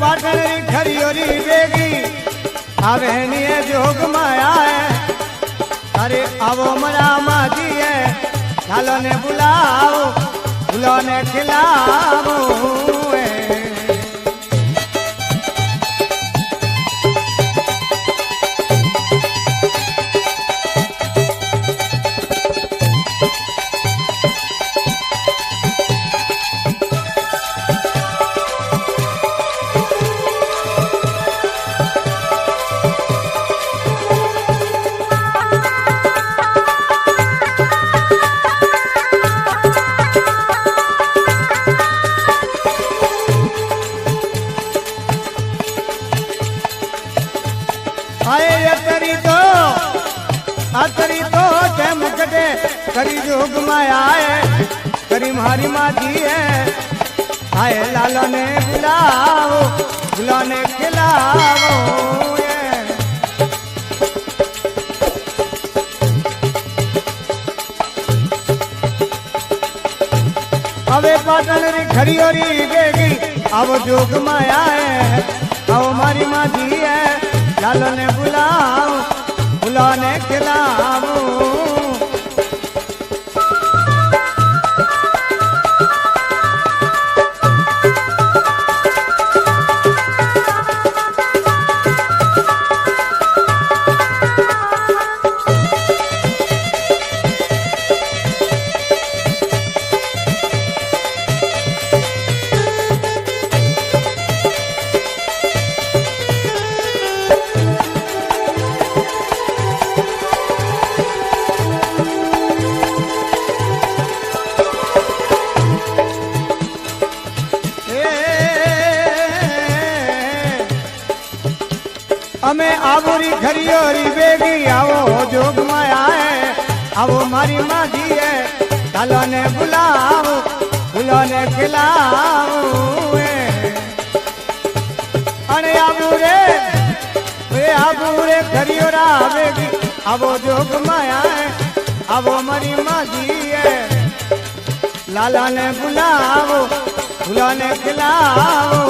पाटण री खरियोरी बेगी आवे निये जोग माया है। अरे आवो मरा माजी है झालो ने बुलाओ बुलाओ ने खिलाओ। अतरी तो ते मुकटे करी जोग माया है करी मारी माजी है। आए लाला ने बुलाओ बुला ने खिलाओ। अबे पाटन री खरियोरी बेगी अब जोग माया है आओ मारी माजी है। लाला ने बुलाओ बुलाने खिलाओ। अमे आवोरी खरियोरी बेगी आवो जोग माया है आवो मारी माजी है। लाला ने बुलाओ बुला ने खिलाओ। अरे आबूरे खरियोरा बेगी आवो जोग माया है आवो मारी माजी है। लाला ने बुलाओ बुला ने खिलाओ।